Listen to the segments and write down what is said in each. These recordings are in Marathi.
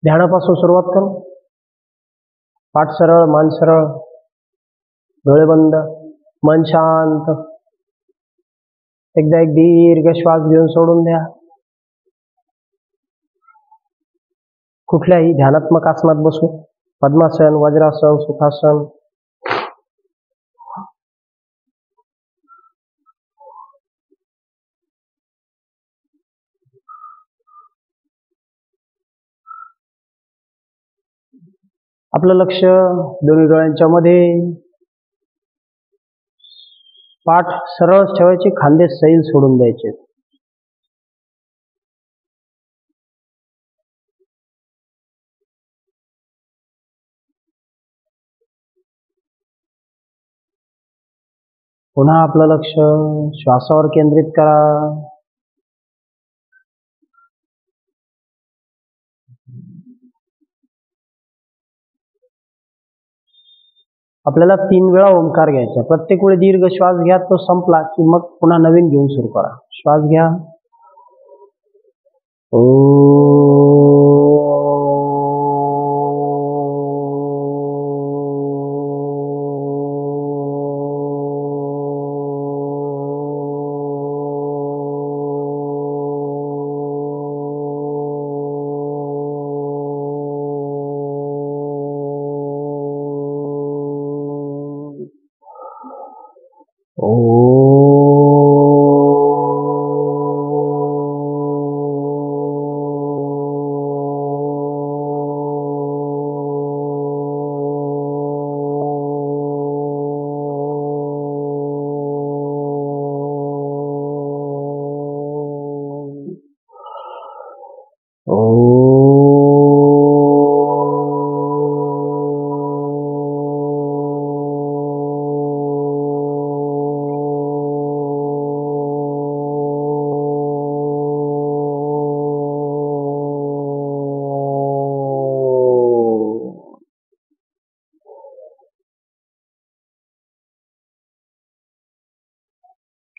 ध्यानापासून सुरुवात करू. पाठ सरळ, मान सरळ, डोळे बंद, मन शांत. एकदा एक दीर्घ श्वास घेऊन सोडून द्या. कुठल्याही ध्यानात्मक आसनात बसू, पद्मासन, वज्रासन, सुखासन. आपलं लक्ष दोन्ही डोळ्यांच्या मध्ये. पाठ सरळ ठेवायचे, खांदे सैल सोडून द्यायचे. पुन्हा आपलं लक्ष श्वासावर केंद्रित करा. आपल्याला 3 वेळा ओंकार घ्यायचा. प्रत्येक वेळी दीर्घ श्वास घ्या, तो संपला की मग पुन्हा नवीन घेऊन सुरू करा. श्वास घ्या.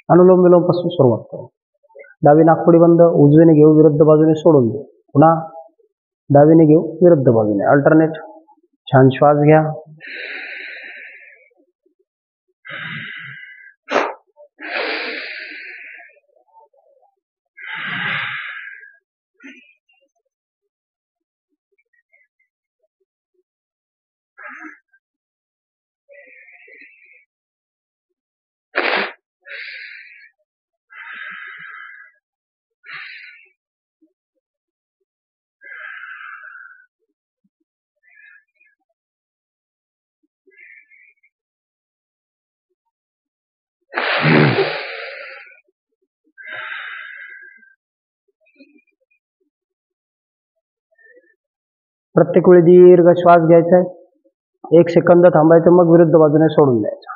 अनुलोम विलोम पासून सुरुवात करू. डावी नाकपुडी बंद, उजवीने घेऊ, विरुद्ध बाजूने सोडून देऊ. पुन्हा डावीने घेऊ, विरुद्ध बाजूने, अल्टरनेट. छान श्वास घ्या. प्रत्येक वेळी दीर्घ श्वास घ्यायचा आहे. 1 सेकंद थांबायचं, मग विरुद्ध बाजूने सोडून द्यायचं.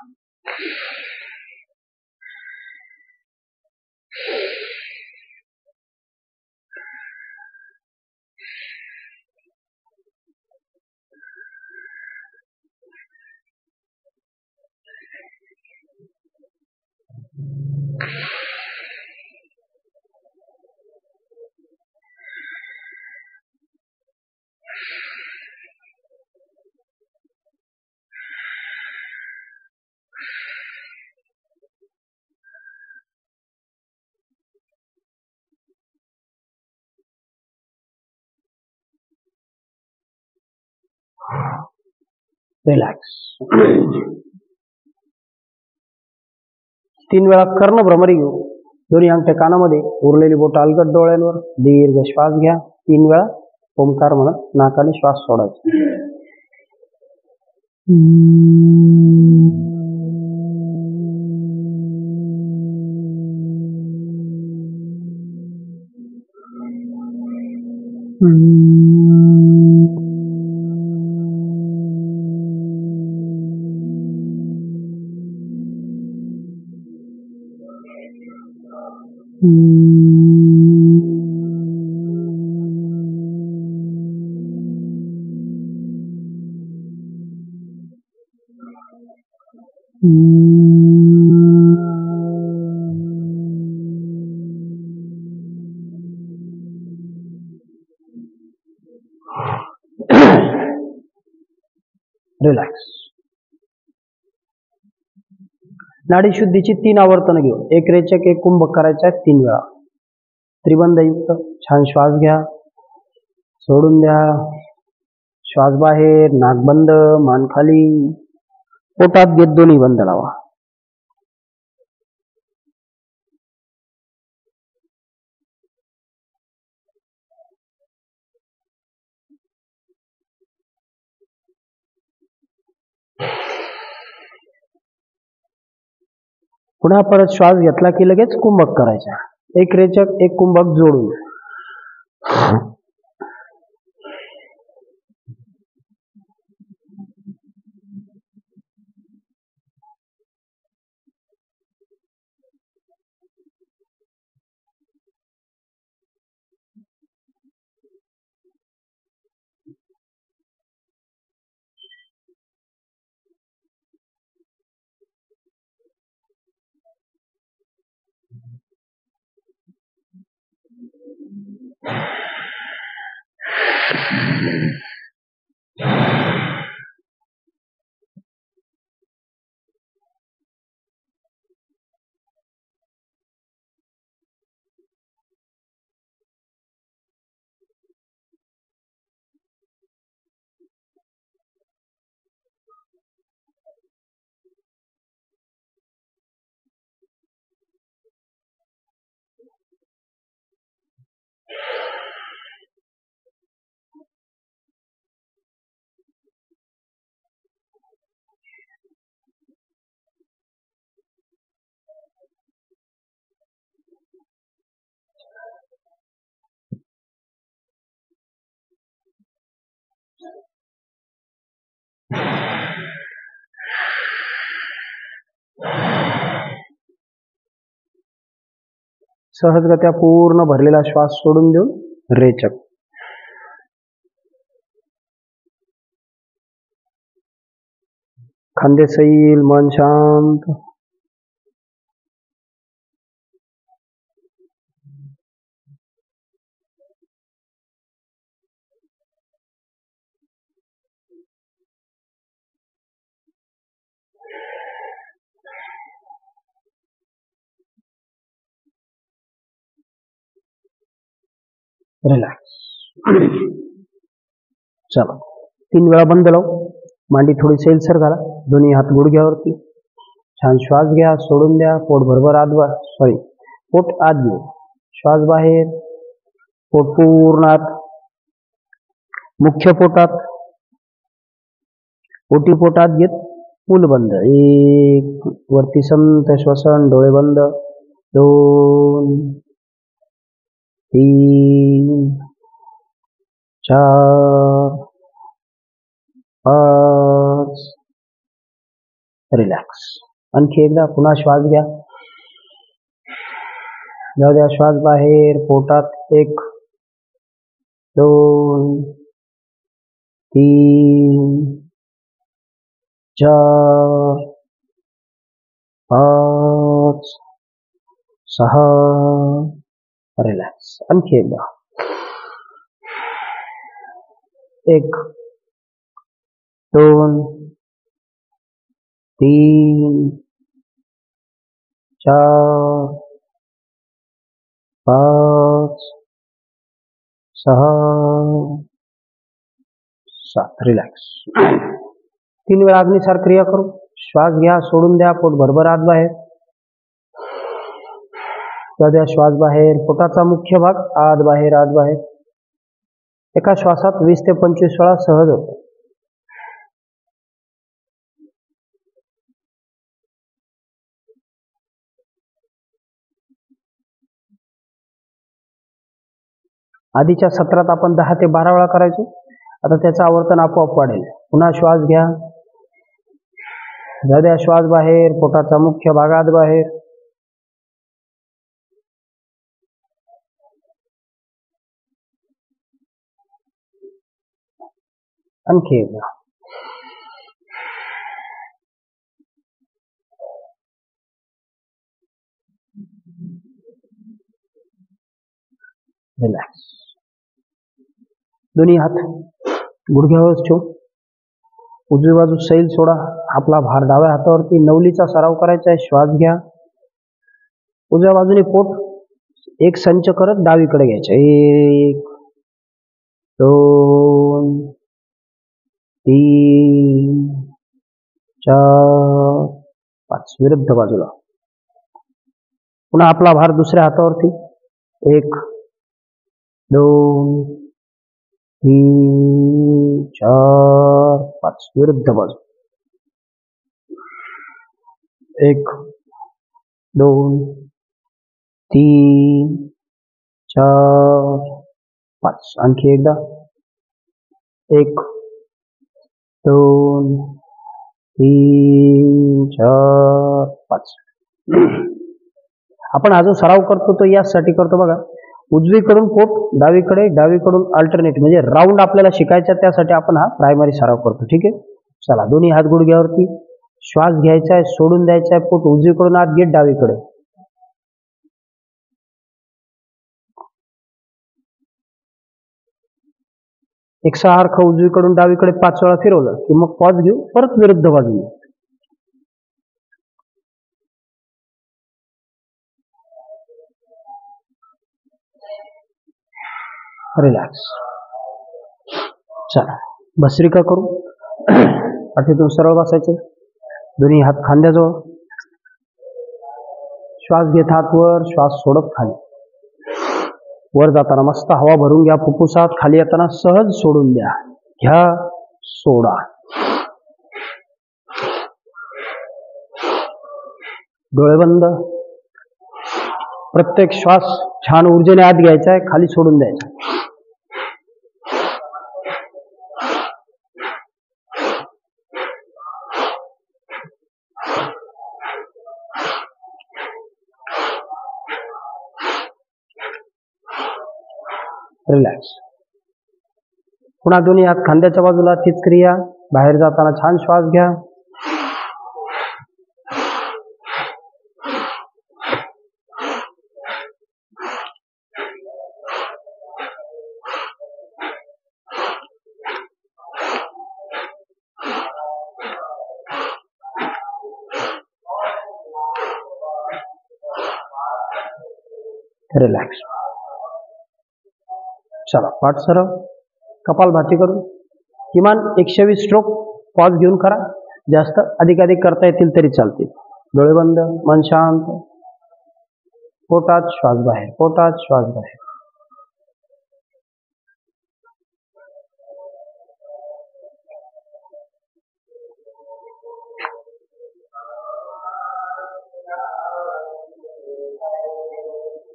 रिलॅक्स. 3 वेळा कर्ण भ्रमरी घेऊ. दोन्ही अंगठे कानामध्ये, उरलेली बोट अलगद डोळ्यांवर. दीर्घ श्वास घ्या. 3 वेळा ओंकार म्हणत नाकाने श्वास सोडायचा. रिलॅक्स. नाडी शुद्धीची 3 आवर्तन घेऊ. एक रेचक एक कुंभक करायचा 3 वेळा. त्रिबंधयुक्त. छान श्वास घ्या, सोडून द्या. श्वास बाहेर, नाक बंद, मान खाली. पोटात घेत दोन्ही बंद लावा. पुन्हा परत श्वास घेतला की लगेच कुंभक करायचा. एक रेचक एक कुंभक जोडून. सहजगत्या पूर्ण भरलेला श्वास सोडून देऊन रेचक. खांदे सैल, मन शांत. रिलॅक्स. चला 3 वेळा बंद लावू. मांडी थोडी सैलसर घाला. दोन्ही हात गुडघ्यावरती. छान श्वास घ्या, सोडून द्या. पोट भरभर पोट आत घेऊ. श्वास बाहेर, पोट पूर्ण आत. मुख्य पोटात, ओटी पोटात घेत मूल बंद. 1 वरती संत श्वसन, डोळे बंद. 2 3 4 5. रिलॅक्स. आणखी एकदा पुन्हा श्वास घ्या. जाऊ द्या श्वास बाहेर. पोटात 1 2 3 4 5 6. रिलॅक्स. आणखी एकदा. 1 2 3 4 5 6 7. रिलॅक्स. 3 वेळा अग्निसार क्रिया करू. श्वास घ्या, सोडून द्या. पोट भरभर आत बाहेर. जाऊ द्या श्वास बाहेर. पोटाचा मुख्य भाग आत बाहेर, आत बाहेर. एका श्वासात 20 ते 25 वेळा सहज होतो. आधीच्या सत्रात आपण 10 ते 12 वेळा करायचो. आता त्याचं आवर्तन आपोआप वाढेल. पुन्हा श्वास घ्या. जाऊ द्या श्वास बाहेर. पोटाचा मुख्य भाग आत बाहेर. आणखी एकदा. रिलॅक्स. दोन्ही हात गुडघ्यावर ठेवू. उजवी बाजू सैल सोडा. आपला भार डाव्या हातावरती. नवलीचा सराव करायचा आहे. श्वास घ्या. उजव्या बाजूने पोट एक संच करत डावीकडे घ्यायचा. 1 2 3 4 5. विरुद्ध बाजूला. पुन्हा आपला भार दुसऱ्या हातावरती. 1 2 3 4 5. विरुद्ध बाजू. 1 2 3 4 5. आणखी एकदा. 1 2 3 4 5. आपण हा जो सराव करतो तो यासाठी करतो बघा. उजवीकडून पोट डावीकडे, डावीकडून अल्टरनेट म्हणजे राऊंड आपल्याला शिकायचा. त्यासाठी आपण हा प्रायमरी सराव करतो. ठीक आहे. चला, दोन्ही हात गुडघ्यावरती. श्वास घ्यायचा आहे. सोडून द्यायचा आहे. पोट उजवीकडून आत घेत डावीकडे. एकसारखं उजवीकडून डावीकडे 5 वेळा फिरवलं की मग पॉज घेऊ. परत विरुद्ध बाजूने. रिलॅक्स. चला, भस्त्रिका करू. पाठीतून सरळ बसायचे. दोन्ही हात खांद्याजवळ. श्वास घेत हात वर. श्वास सोडत खाली. वर जाताना मस्त हवा भरून घ्या फुफ्फुसात. खाली येताना सहज सोडून द्या. घ्या, सोडा. डोळे बंद. प्रत्येक श्वास छान ऊर्जेने आत घ्यायचा आहे. खाली सोडून द्यायचा. रिलॅक्स. पुन्हा दोन्ही हात खांद्याच्या बाजूला. तीच क्रिया. बाहेर जाताना छान श्वास घ्या. रिलॅक्स. चला, पाठ सरळ. कपालभाती करून किमान 120 स्ट्रोक पॉज घेऊन करा. जास्त अधिकाधिक करता येतील तरी चालतील. डोळे बंद. मन शांत. पोटात श्वास बाहेर. पोटात श्वास बाहेर.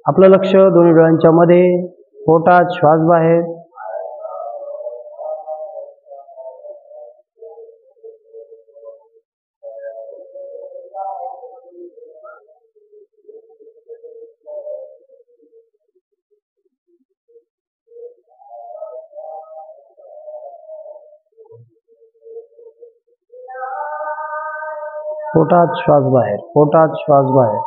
आपलं लक्ष दोन्ही डोळ्यांच्या मध्ये. पोटात श्वास बाहेर. पोटात श्वास बाहेर. पोटात श्वास बाहेर.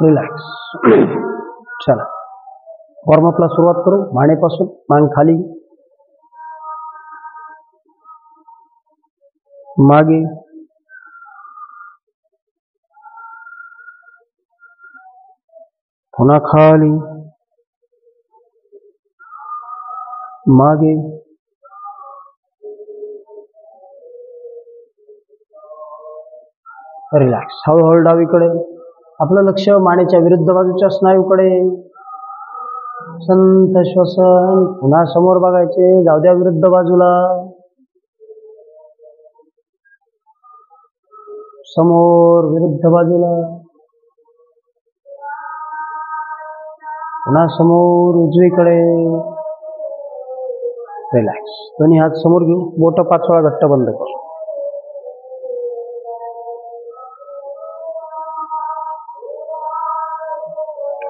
रिलॅक्स. चला, वॉर्मअपला सुरुवात करू. मानेपासून. मान खाली, मागे, पुन्हा खाली, मागे, रिलॅक्स. हळूहळू डावीकडे. आपलं लक्ष मानेच्या विरुद्ध बाजूच्या स्नायूकडे. संत श्वसन. पुन्हा समोर बघायचे, जाऊ द्या विरुद्ध बाजूला. समोर विरुद्ध बाजूला. पुन्हा समोर उजवीकडे. रिलॅक्स. दोन्ही हात समोर घेऊ. बोट 5 वेळा घट्ट बंद करू.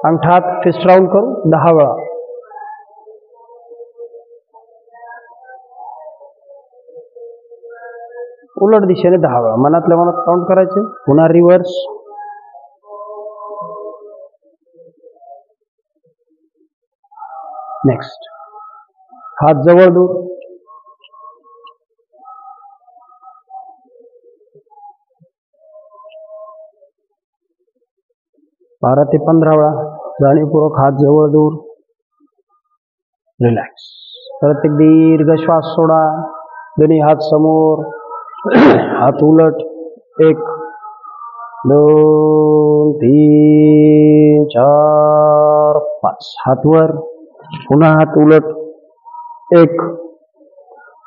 अंगठा हात फिस्ट राऊंड करू 10 वेळा. उलट दिशेने 10 वेळा. मनातल्या मनात काउंट करायचे. पुन्हा रिव्हर्स. नेक्स्ट. हात जवळ दूर. बारा ते 15 वेळा. जाणीवपूर्वक हात जवळ दूर. रिलॅक्स. परत एक दीर्घ श्वास सोडा. दोन्ही हात समोर. हात उलट. 1 2 3 4 5. हात वर. पुन्हा हात उलट. 1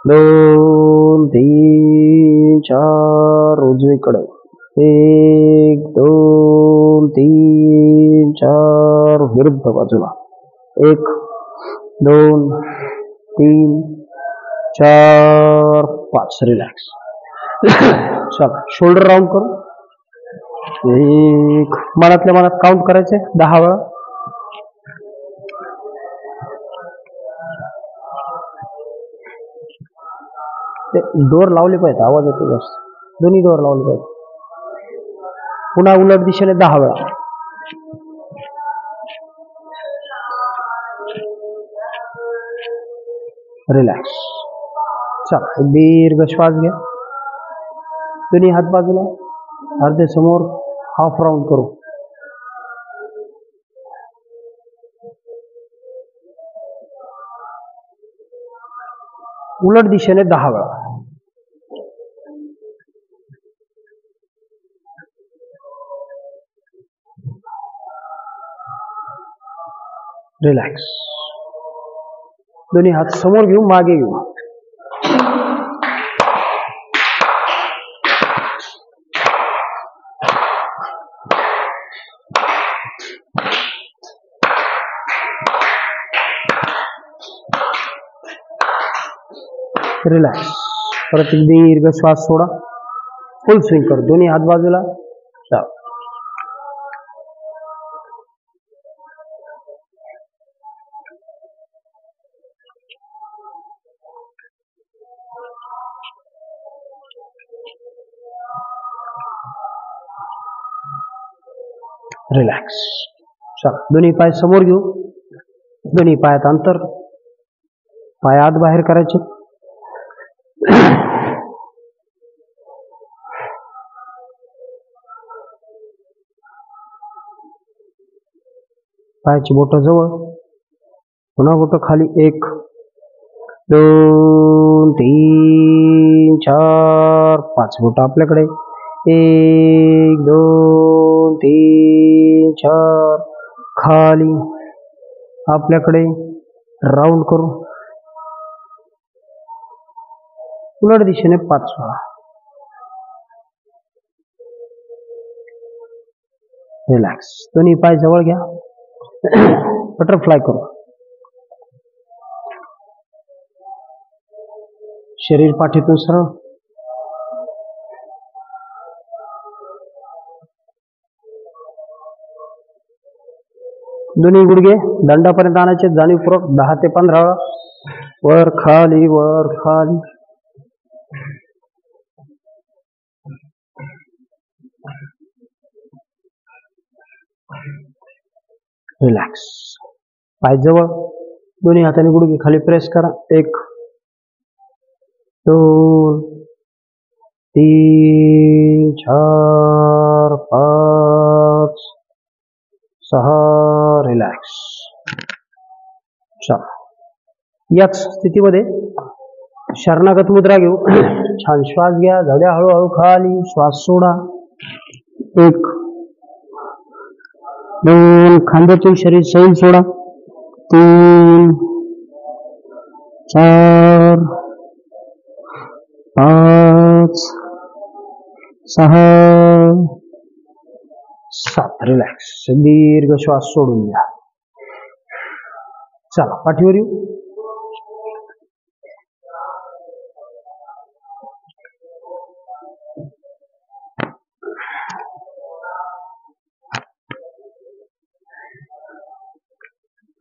2 3 4. उजवीकडे. 1 2 3 4. विरुद्ध बाजूला. 1 2 3 4 5. रिलॅक्स. चला शोल्डर राऊंड करू. 1. मनातल्या मनात काउंट करायचे 10 वेळा. ते डोर लावले पाहिजे. आवाज येतो जास्त. दोन्ही डोर लावले पाहिजे. पुन्हा उलट दिशेने 10 वेळा. रिलॅक्स. चला एक दीर्घ श्वास घ्या. दोन्ही हात बाजूला. अर्धे समोर. हाफ राऊंड करू. उलट दिशेने 10 वेळा. रिलॅक्स. दोन्ही हात समोर घेऊ. मागे घेऊ. रिलॅक्स. परत एक दीर्घ श्वास सोडा. फुल स्विंग कर. दोन्ही हात बाजूला. रिलॅक्स. चला दोन्ही पाय समोर घेऊ. दोन्ही पायात अंतर. पाय आत बाहेर करायचे. पायाची बोट जवळ. पुन्हा बोट खाली. 1 2 3 4 5. बोट आपल्याकडे. 1 2 3 4. खाली आपल्याकडे. राऊंड करू. उलट दिशेने 5 वेळा. रिलॅक्स. दोन्ही पाय जवळ घ्या. बटरफ्लाय करू. शरीर पाठीतून सरळ. दोन्ही गुडघे दंडापर्यंत आणायचे. जाणीवपूर्वक 10 ते 15 वेळा. वर खाली वर खाली. रिलॅक्स. पाय जवळ. दोन्ही हाताने गुडघे खाली प्रेस करा. 1 2 3 4 5 6. रिलॅक्स. चला याच स्थितीमध्ये शरणागत मुद्रा घेऊ. छान श्वास घ्या. झाल्या हळूहळू खाली. श्वास सोडा. 1 2 खांद्यातून शरीर सैल सोडा. 3 4 5 6 7. रिलॅक्स. दीर्घ श्वास सोडून द्या. चला पाठीवर येऊ.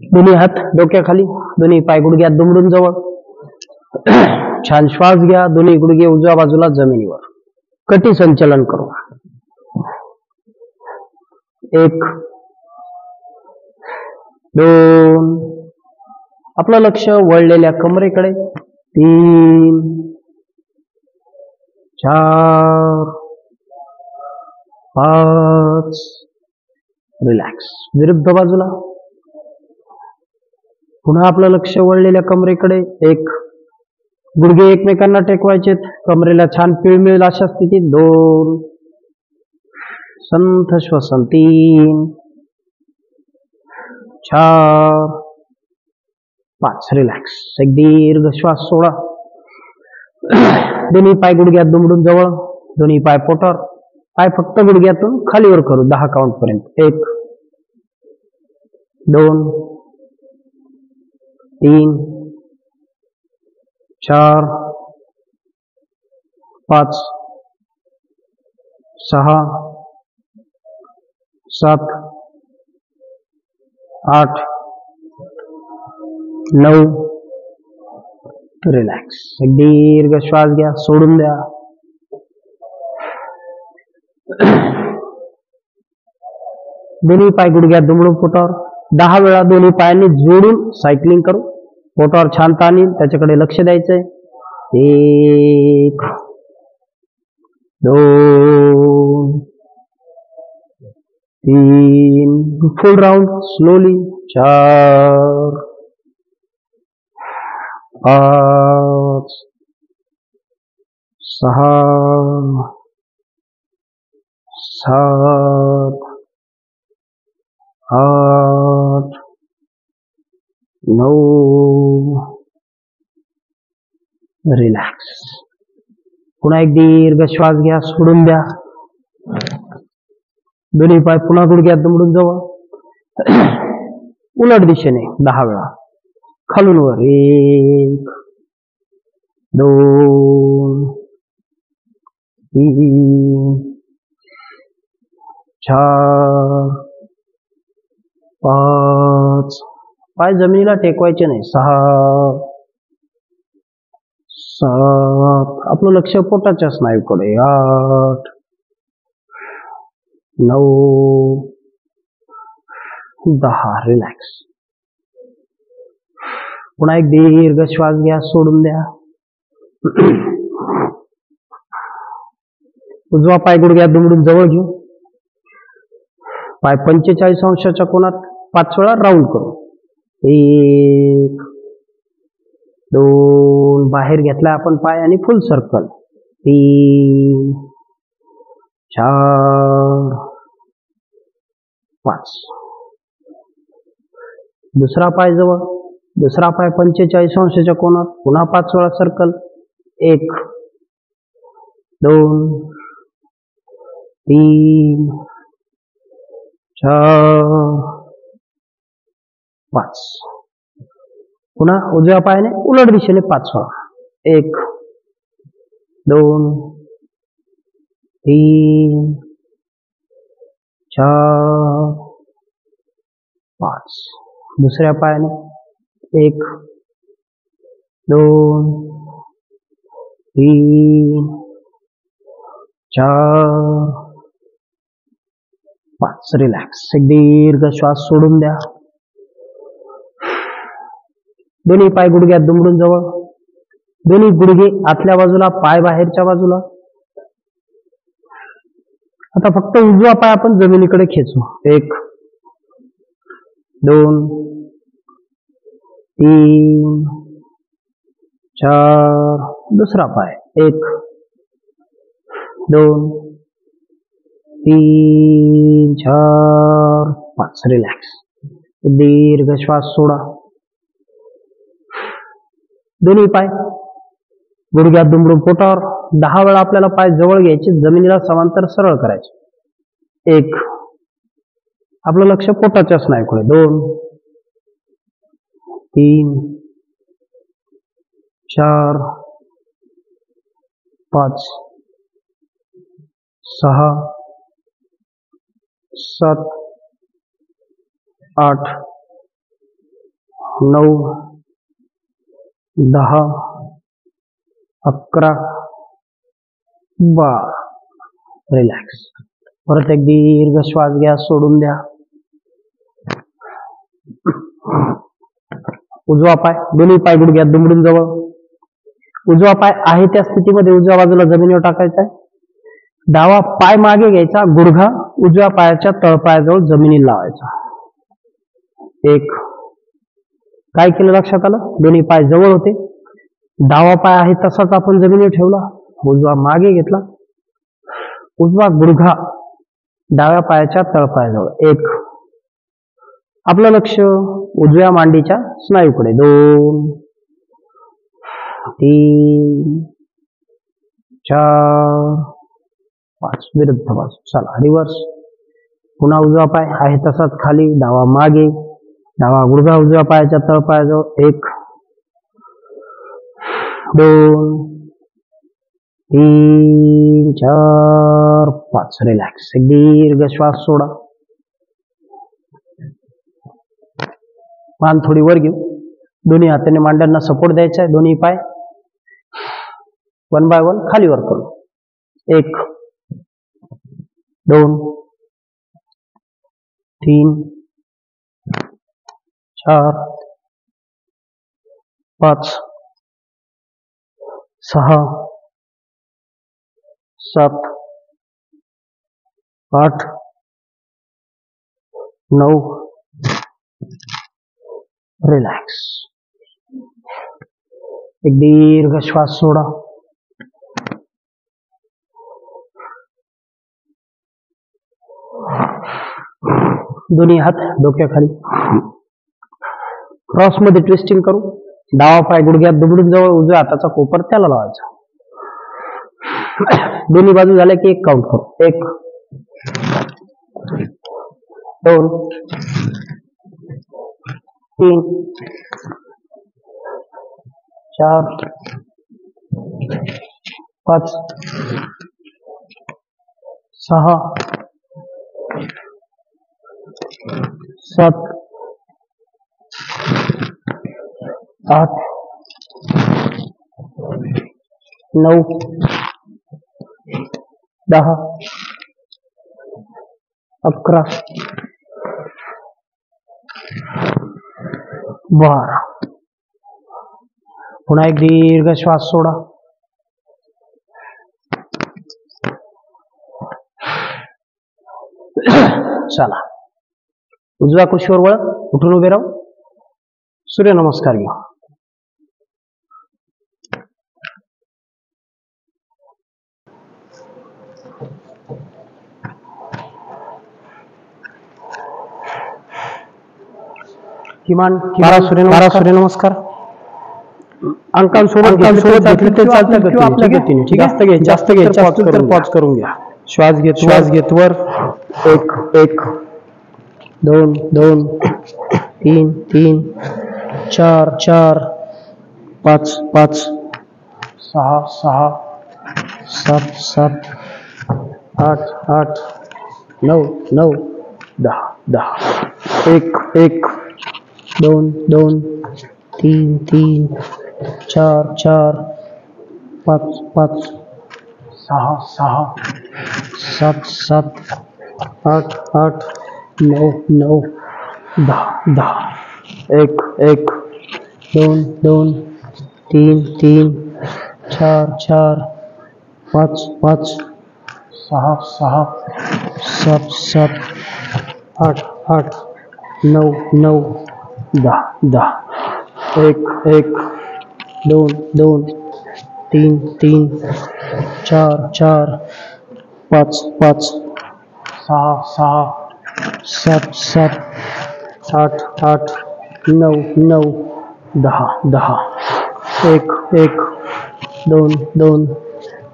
दोन्ही हात डोक्याखाली, दोन्ही पाय गुडघ्यात दुमडून जवळ. छान श्वास घ्या. दोन्ही गुडघे उजव्या बाजूला जमिनीवर. कटी संचलन करू. 1 2. आपलं लक्ष वळलेल्या कमरेकडे. 3 4 5. रिलॅक्स. विरुद्ध बाजूला. पुन्हा आपलं लक्ष वळलेल्या कमरेकडे. 1 गुडघे एकमेकांना टेकवायचे. कमरेला छान पीळ मिळेल अशा स्थितीत. 2 संथ श्वसन. 3 4 5. रिलॅक्स. एक दीर्घ श्वास सोडा. दोन्ही पाय गुडघ्यात दुमडून जवळ. दोन्ही पाय पोटावर. पाय फक्त गुडघ्यातून खालीवर करू 10 काउंट पर्यंत. 1 2 3 4 5 6 7 8 9. रिलॅक्स. एक दीर्घ श्वास घ्या. सोडून द्या. दोन्ही पाय गुडघ्यात दुमडून पोटावर. 10 वेळा दोन्ही पायांनी जोडून सायकलिंग करू. पोटावर छान ताण येईल त्याच्याकडे लक्ष द्यायचंय. 1 2 3. फुल राउंड स्लोली. 4 5 6 7 8 9. रिलॅक्स. पुन्हा एक दीर्घ श्वास घ्या. सोडून द्या. दोन्ही पाय पुन्हा गुडघ्यात दुमडून जवळ. उलट दिशेने 10 वेळा. खालून वर. 1 2 3 4 5. पाय जमिनीला टेकवायचे नाही. 6 7. आपलं लक्ष पोटाच्या स्नायूकडे. 8 9 10. रिलॅक्स. पुन्हा एक दीर्घ श्वास घ्या. सोडून द्या. उजवा पाय गुडघ्यात दुमडून जवळ घेऊ. पाय 45 अंशाच्या कोनात 5 वेळा राऊंड करू. 1 2. बाहेर घेतला आपण पाय आणि फुल सर्कल. 3 4 5. दुसरा पाय जवळ. दुसरा पाय 45 अंशाच्या कोनात. पुन्हा 5 वेळा सर्कल. 1 2 3 4 5. पुन्हा उजव्या पायाने उलट दिशेने 5 वेळा. 1 2 3 4 5. दुसऱ्या पायाने 1 2 3 4 5. रिलॅक्स. एक दीर्घ श्वास सोडून द्या. दोन्ही पाय गुडघ्यात दुमडून जवळ. दोन्ही गुडघे आतल्या बाजूला, पाय बाहेरच्या बाजूला. आता फक्त उजवा पाय आपण जमिनीकडे खेचू. 1 2 3 4. दुसरा पाय. 1 2 3 4 5 रिलॅक्स. दीर्घ श्वास सोडा. दोन्ही पाय गुडघ्यात दुमडून पोटावर 10 वेळा आपल्याला पाय जवळ घ्यायचे, जमिनीला समांतर सरळ करायचे. 1. आपलं लक्ष पोटाच्या स्नायूकडे. 2 3 4 5 6 7 8 9 10 11 12. रिलॅक्स. परत एक दीर्घ श्वास घ्या, सोडून द्या. उजवा पाय दोन्ही पाय गुडघ्यात दुमडून जवळ. उजवा पाय आहे त्या स्थितीमध्ये उजव्या बाजूला जमिनीवर टाकायचा आहे. डावा पाय मागे घ्यायचा, गुडघा उजव्या पायाच्या तळपायाजवळ जमिनीला लावायचा. 1. काय केलं लक्षात आलं? दोन्ही पाय जवळ होते. डावा पाय आहे तसाच आपण जमिनीवर ठेवला, उजवा मागे घेतला, उजवा गुडघा डाव्या पायाच्या तळपायाजवळ. 1. आपलं लक्ष उजव्या मांडीच्या स्नायूकडे. 2 3 4 5. विरुद्ध बाजू. चला रिव्हर्स. पुन्हा उजवा पाय आहे तसाच खाली, डावा मागे, डावा गुडघा उजव्या पायाच्या तळपायाजवळ. 1 2 3 4 5. रिलॅक्स. एक दीर्घ श्वास सोडा. मान थोडी वर घेऊ. दोन्ही हाताने मांड्यांना सपोर्ट द्यायचा आहे. दोन्ही पाय 1 बाय 1 खाली वर करू. 1 2 3 4 5 6 7 8 9. रिलॅक्स. एक दीर्घ श्वास सोडा. दोन्ही हात डोक्याखाली. क्रॉस मध्ये ट्विस्टिंग करू. डावा पाय गुडघ्यात दुमडून जवळ, उजव्या हाताचा कोपर त्याला लावायचा. दोन्ही बाजू झाल्या की 1 काउंट करू. 1 2 3 4 5 6 7 8 9 10 11 12. पुन्हा एक दीर्घ श्वास सोडा. चला उजव्या कुशीवर वळ. उठून उभे राहू. सूर्यनमस्कार घ्या. किमान 12 सूर्यनमस्कार. अंकांसोबत घेतले ते चालतात किंवा आपल्या गतीने. ठीक आहे. जास्त घ्यायचं तर पॉज करून घ्या. श्वास घेत वर. 1 2 2 3 3 4 4 5 5 6 6 7 7 8 8 9 9 10 10. 1 2 2 3 3 4 4 5 5 6 6 7 7 8 8 9 9 10 10. 1 2 2 3 3 4 4 5 5 6 6 7 7 8 8 9 9 10 10. 1 2 2 3 3 4 4 5 5 6 6 सात सात, आठ आठ, नऊ नऊ, दहा दहा, एक एक, दोन दोन,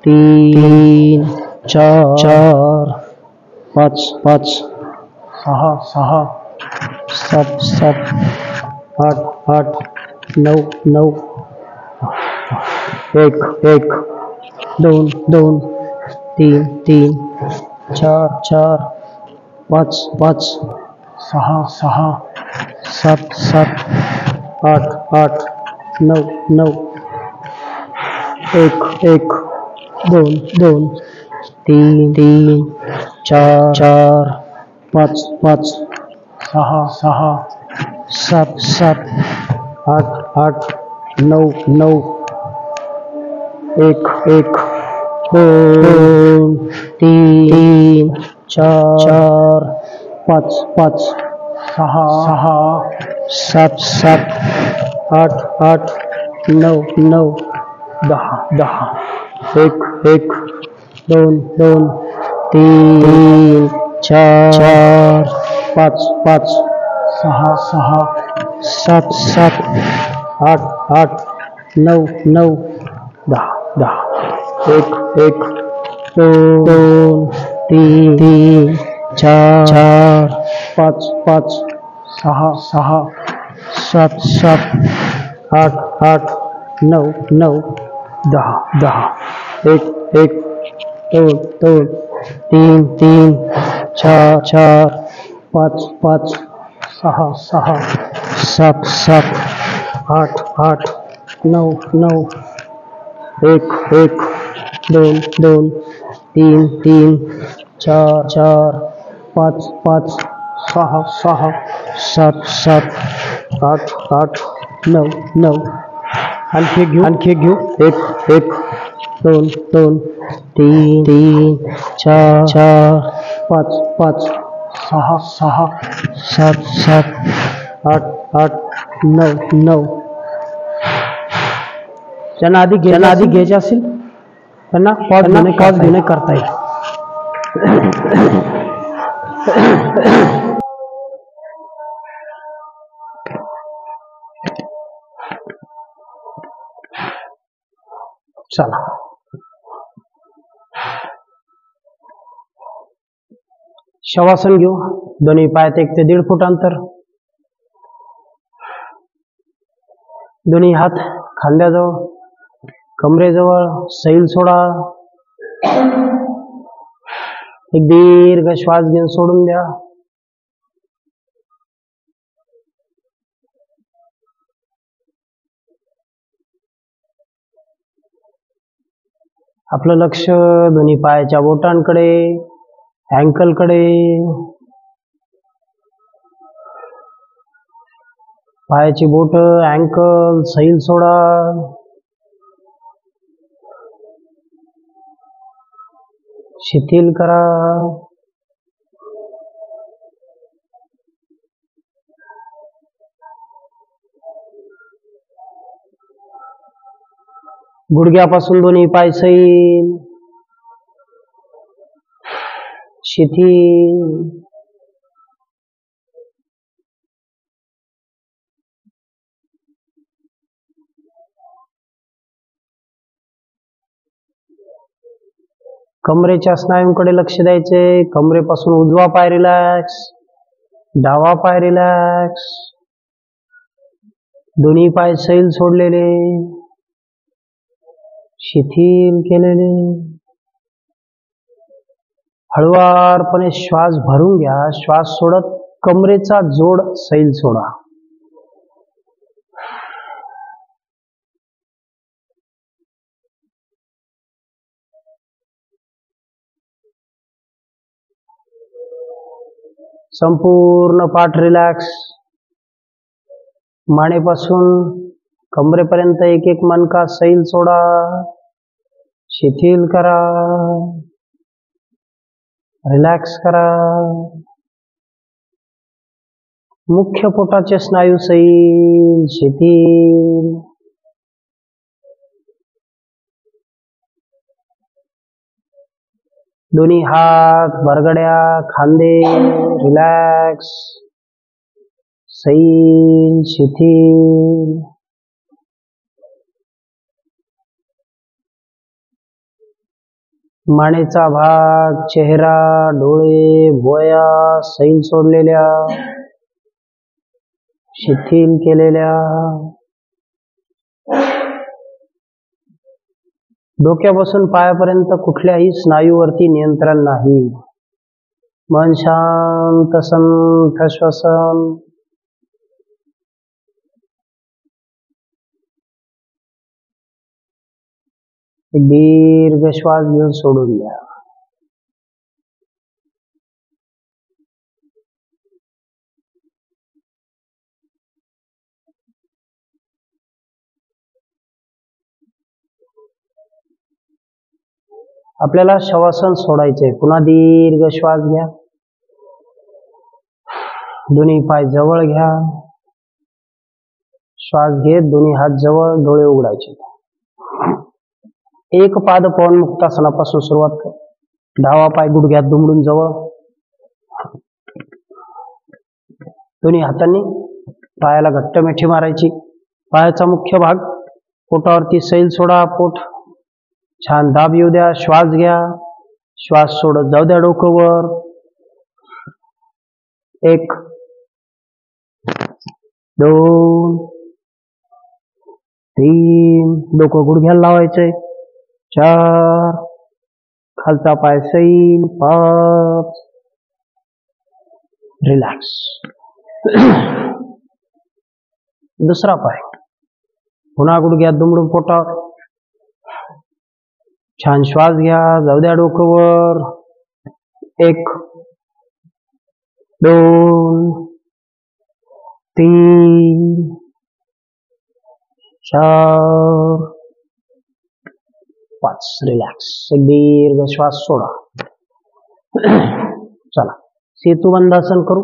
तीन चार चार, पाच पाच, सहा सहा, सात सात, आठ आठ, नऊ नऊ, एक एक, दोन दोन, तीन तीन, चार चार, पाच पाच, सहा सहा, सात सात, आठ आठ, नऊ नऊ, एक एक, दोन दोन, तीन तीन, चार चार, पाच पाच, सहा सहा, सात सात, आठ आठ, नऊ नऊ, एक एक, दोन तीन, चार चार, पाच पाच, सहा सहा, सात सात, आठ आठ, नऊ नऊ, दहा दहा, एक एक, दोन दोन, तीन चार चार, पाच पाच, सहा सहा, सात सात, आठ आठ, नऊ नऊ, दहा दहा, एक एक, दोन तीन चार चार, पाच पाच, सहा सहा, सात सात, आठ आठ, नऊ नऊ, दहा दहा, एक एक, दोन दोन, तीन तीन, चार चार, पाच पाच, सहा सहा, सात सात, आठ आठ, नऊ नऊ, एक एक, दोन दोन, तीन तीन, चार चार, पाच पाच, सहा सहा, सात सात, आठ आठ, नऊ नऊ, आणखी एक घेऊ, एक एक, दोन दोन, तीन तीन, चार चार, पाच पाच, सहा सहा, सात सात, आठ आठ, नऊ नऊ. ज्यांना आधी घ्यायचे असेल त्यांना पॉज घेणे करता येईल. चला शवासन घेऊ. दोन्ही पायात 1 ते 1.5 फूट अंतर. दोन्ही हात खांद्याजवळ, कमरेजवळ. सैल सोडा. एक दीर्घ श्वास घेऊन सोडून द्या. आपलं लक्ष दोन्ही पायाच्या बोटांकडे, अँकलकडे. पायाची बोट, अँकल, सैल सोडा. शिथिल करा. गुडघ्यापासून दोन्ही पाय सैल, शिथिल. कमरेच्या स्नायूंकडे लक्ष द्यायचे. कमरेपासून उजवा पाय रिलॅक्स, डावा पाय रिलॅक्स. दोन्ही पाय सैल सोडलेले, शिथिल केलेले. हळुवारपणे श्वास भरून घ्या. श्वास सोडत कमरेचा जोड सैल सोडा. संपूर्ण पाठ रिलॅक्स. मानेपासून कमरेपर्यंत एक एक मणका सैल सोडा, शिथिल करा, रिलॅक्स करा. मुख्य पोटाचे स्नायू सैल, शिथिल. दोन्ही हात, बरगड्या, खांदे रिलॅक्स, सैल, शिथिल. मानेचा भाग, चेहरा, डोळे, भुवया सैल सोडलेल्या, शिथिल केलेल्या. डोक्यापासून पायापर्यंत कुठल्याही स्नायूवरती नियंत्रण नाही. मन शांत, संथ श्वसन. एक दीर्घ श्वास घेऊन सोडून द्या. आपल्याला शवासन सोडायचे. पुन्हा दीर्घ श्वास घ्या. दोन्ही पाय जवळ घ्या. श्वास घेत दोन्ही हात जवळ, डोळे उघडायचे. एक पाद पवन मुक्तासनापासून सुरुवात कर. डावा पाय गुडघ्यात दुमडून जवळ. दोन्ही हातांनी पायाला घट्ट मिठी मारायची. पायाचा मुख्य भाग पोटावरती सैल सोडा. पोट छान दाब येऊ द्या. श्वास घ्या. श्वास सोडत जाऊ द्या डोकं वर. 1 2 3 डोकं गुडघ्याला लावायचंय. 4 खालचा पाय सैल. 5 रिलॅक्स. दुसरा पाय पुन्हा गुडघ्यात दुमडून पोटावर. छान श्वास घ्या. जाऊ द्या डोकं वर. 1 2 3 4 5 रिलॅक्स. एक दीर्घ श्वास सोडा. चला सेतुबंधासन करू.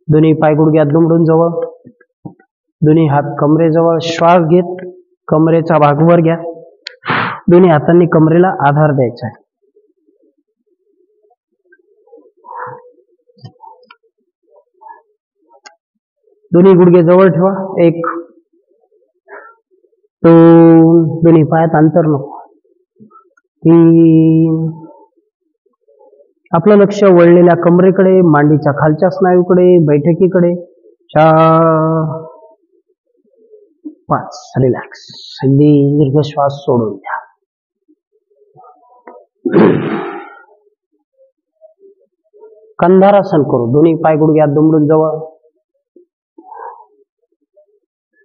दोन्ही पाय गुडघ्यात दुमडून जवळ. दोन्ही हात कमरेजवळ. श्वास घेत कमरेचा भाग वर घ्या. दोन्ही हातांनी कमरेला आधार द्यायचा आहे. दोन्ही गुडघे जवळ ठेवा. 1 2 दोन्ही पायात अंतर नको. 3 आपलं लक्ष वळलेल्या कमरेकडे, मांडीच्या खालच्या स्नायूकडे, बैठकीकडे. 4 5 रिलॅक्स. दीर्घ श्वास सोडून द्या. कंधारासन करू. दोन्ही पाय गुडघ्यात दुमडून जवळ.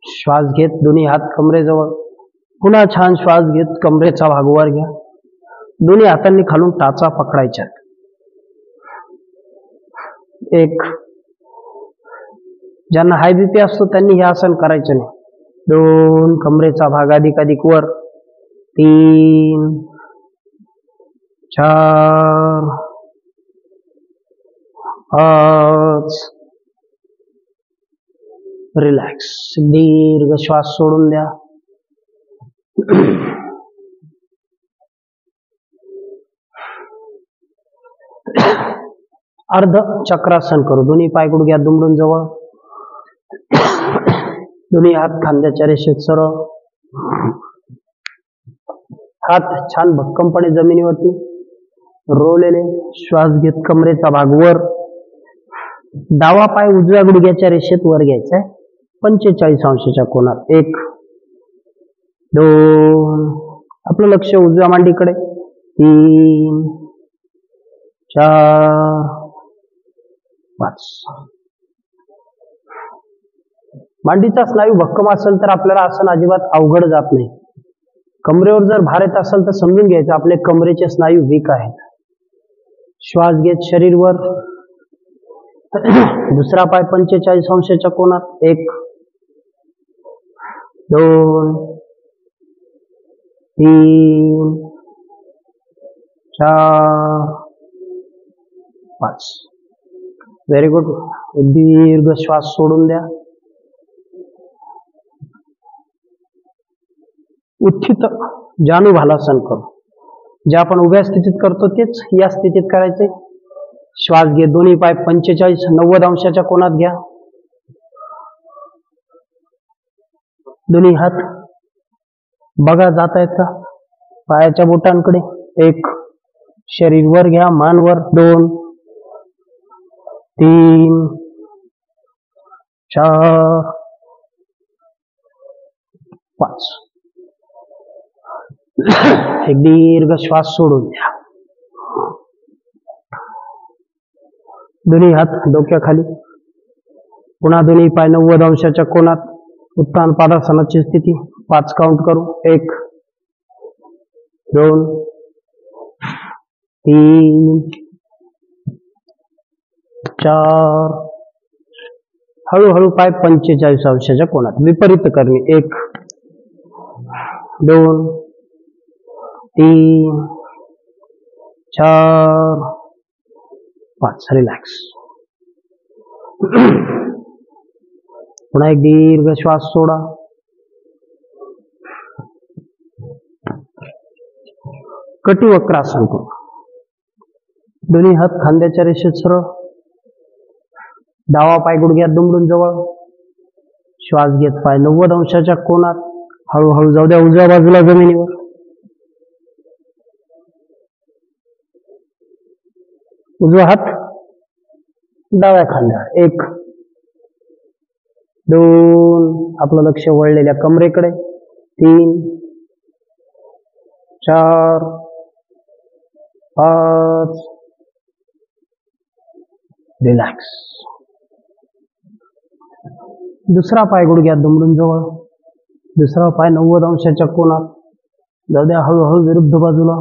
श्वास घेत दोन्ही हात कमरेजवळ. पुन्हा छान श्वास घेत कमरेचा भाग वर घ्या. दोन्ही हातांनी खालून टाचा पकडायच्या. 1 ज्यांना हाय बीपी असतो त्यांनी हे आसन करायचे नाही. 2 कमरेचा भाग अधिक वर. 3 4 5 रिलॅक्स. दीर्घ श्वास सोडून द्या. अर्ध चक्रासन करू. दोन्ही पाय गुडघ्यात दुमडून जवळ. दोन्ही हात खांद्याच्या रेषेत सरळ. हात छान भक्कमपणे जमिनीवरती रोवलेले. श्वास घेत कमरेचा भाग वर. डावा पाय उजव्या गुडघ्याच्या रेषेत वर घ्यायचा आहे 45 अंशाच्या कोनात. 1 2 आपलं लक्ष उजव्या मांडीकडे. 3 4 5 मांडीचा स्नायू भक्कम असेल तर आपल्याला आसन अजिबात अवघड जात नाही. कमरेवर जर भार येत असेल तर समजून घ्यायचं आपले कमरेचे स्नायू वीक आहेत. श्वास घेत शरीर वर. दुसरा पाय 45 अंशाच्या कोनात. 1 2 3 4 5 व्हेरी गुड. दीर्घ श्वास सोडून द्या. उत्थित जानुभालासन करू. जे आपण उभ्या स्थितीत करतो तेच या स्थितीत करायचे. श्वास घे, दोन्ही पाय 45-90 अंशाच्या कोनात घ्या. दोन्ही हात बघा जात आहेत का पायाच्या बोटांकडे. 1, शरीर वर घ्या, मान वर. 2, 3, 4, 5. एक दीर्घ श्वास सोडून द्या. दोन्ही हात डोक्याखाली. पुन्हा दोन्ही पाय 90 अंशाच्या कोनात. उत्तान पादासनाची स्थिती. 5 काउंट करू. 1, 2, 3, 4. हळूहळू पाय 45 अंशाच्या कोनात. विपरीत करणे. 1, 2, 3, 4, 5. रिलॅक्स. पुन्हा एक दीर्घ श्वास सोडा. कटिवक्रासन करू. दोन्ही हात खांद्याच्या रेषेत सरळ. डावा पाय गुडघ्यात दुमडून जवळ. श्वास घेत पाय 90 अंशाच्या कोनात. हळूहळू जाऊ द्या उजव्या बाजूला जमिनीवर. उजवा हात डाव्या खांद्यावर. 1, 2. आपलं लक्ष वळलेल्या कमरेकडे. 3, 4, 5. रिलॅक्स. दुसरा पाय गुडघ्यात दुमडून जवळ. दुसरा पाय 90 अंशाच्या कोनात. जाऊ द्या हळूहळू विरुद्ध बाजूला.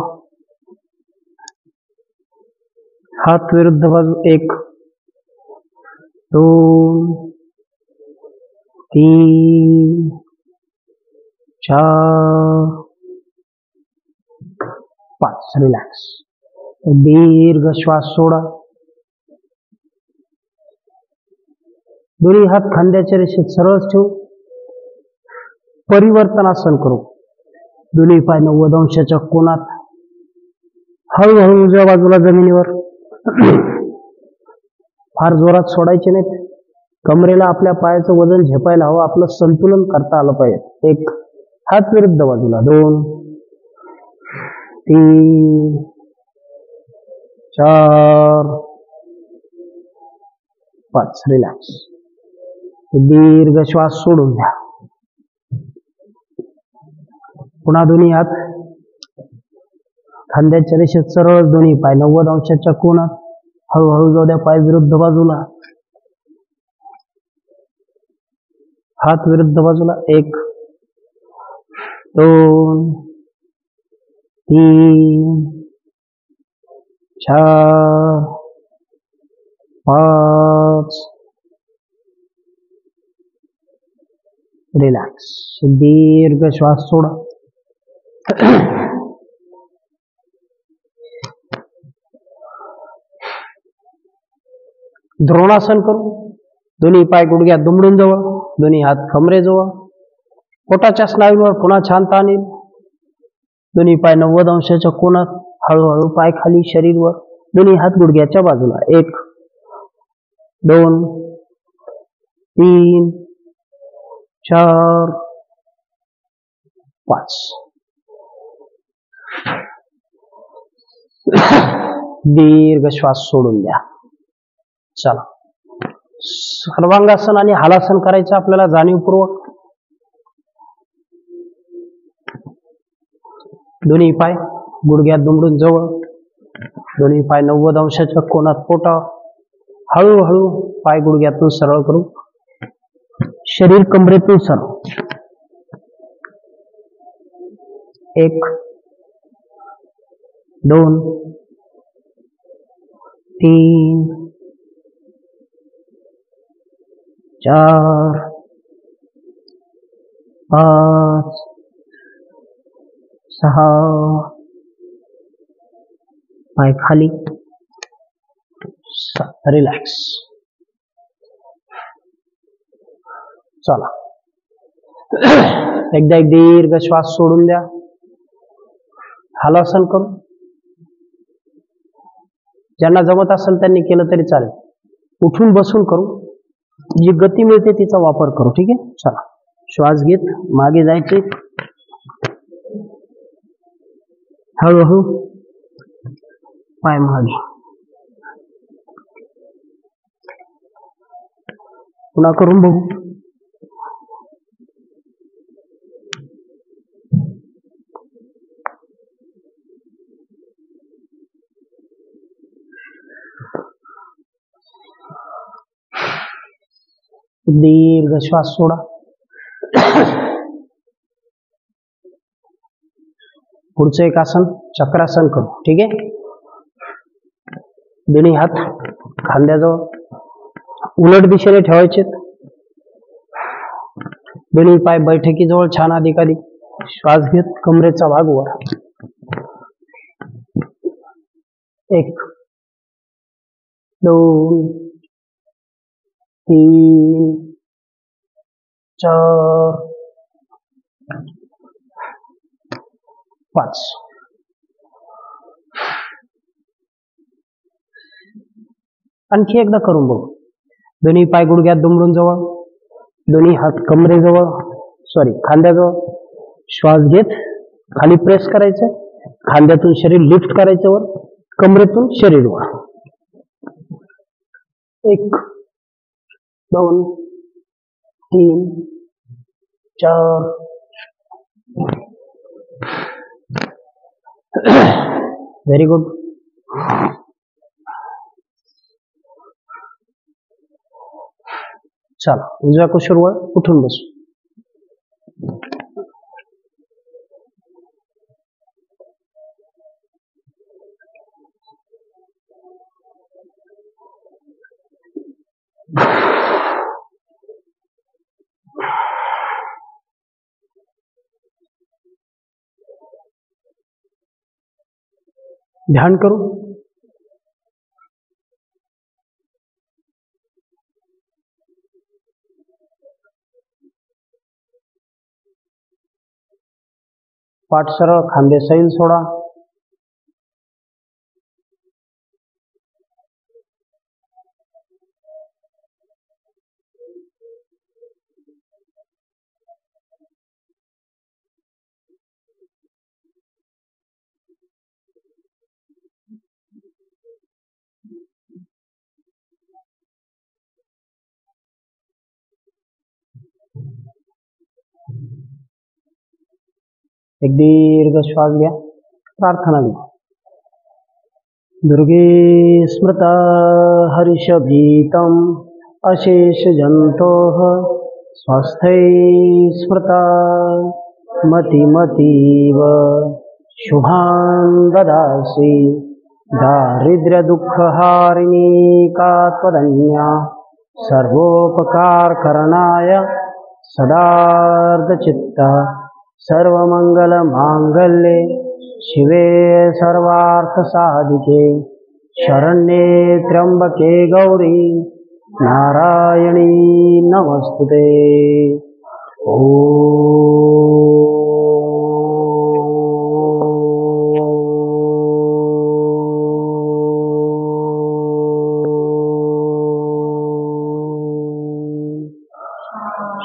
हात विरुद्ध बाजू. 1, 2, 3, 4, 5. रिलॅक्स. दीर्घ श्वास सोडा. दोन्ही हात खांद्याच्या रेषेत सरळ ठेवू. परिवर्तनासन करू. दोन्ही पाय 90 अंशाच्या कोनात. हळूहळू उजव्या बाजूला जमिनीवर. फार जोरात सोडायचे नाहीत. कमरेला आपल्या पायाचं वजन झेपायला हवं. आपलं संतुलन करता आलं पाहिजे. 1, हात विरुद्ध बाजूला. 2, 3, 4, 5. रिलॅक्स. दीर्घ श्वास सोडून द्या. पुन्हा दोन्ही हात खांद्याच्या रेषेत सरळ. दोन्ही पाय 90 अंशाच्या कोनात. हळूहळू जाऊ द्या पाय विरुद्ध बाजूला. हात विरुद्ध बाजूला. 1, 2, 3, 4, 5. रिलॅक्स. दीर्घ श्वास सोडा. द्रोणासन करू. दोन्ही पाय गुडघ्यात दुमडून जवळ. दोन्ही हात कमरेजवळ. पोटाच्या स्नायूंवर पुन्हा छान ताण येईल. दोन्ही पाय 90 अंशाच्या कोनात. हळूहळू पाय खाली, शरीर वर. दोन्ही हात गुडघ्याच्या बाजूला. 1, 2, 3, 4, 5. दीर्घ श्वास सोडून द्या. चला, सर्वांगासन आणि हलासन करायचं आपल्याला जाणीवपूर्वक. दोन्ही पाय गुडघ्यात दुमडून जवळ. दोन्ही पाय 90 अंशाच्या कोनात पोटावर. हळूहळू पाय गुडघ्यातून सरळ करू. शरीर कमरेतून सरळ. 1, 2, 3, 4, 5, 6. पाय खाली. 7. रिलॅक्स. चला, एकदा एक दीर्घ श्वास सोडून द्या. हलासन करू. ज्यांना जमत असेल त्यांनी केलं तरी चालेल. उठून बसून करू, जी गती मिळते तिचा वापर करू. ठीक आहे, चला. श्वास घेत मागे जायचे, हळूहळू पाय मागे, पुन्हा करून बघू. दीर्घ श्वास सोडा. पुढचं एक आसन चक्रासन करू. ठीक आहे, दोन्ही हात खांद्याजवळ उलट दिशेने ठेवायचे, दोन्ही पाय बैठकीजवळ छान अधिकाधिक. श्वास घेत कमरेचा भाग वर. 1 2 3 4 5. आणखी एकदा करून बघू. दोन्ही पाय गुडघ्यात दुमडून जवळ, दोन्ही हात कमरेजवळ, खांद्याजवळ. श्वास घेत खाली प्रेस करायचं, खांद्यातून शरीर लिफ्ट करायचं वर, कमरेतून शरीर वर. 1 2 3 4. Very good. चला, उजव्या कुशीवर उठून बसू. ध्यान करू. पाठ सरळ, खांदे सैल सोडा. एक दीर्घ श्वास घ्या. प्रार्थना घ्या. दुर्गे स्मृता हर्षभीतम् अशेष जंतोः स्वस्थै स्मृता मतिमतीव शुभान् ददासि. दारिद्र्य दुःखहारिणी का त्वदन्या सर्वोपकार करणाय सदार्धचित्ता. सर्वमंगल मांगल्ये शिवे सर्वार्थ साधिके शरण्ये त्र्यंबके गौरी नारायणी नमस्तुते.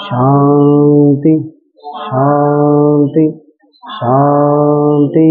शांति शांति शांति.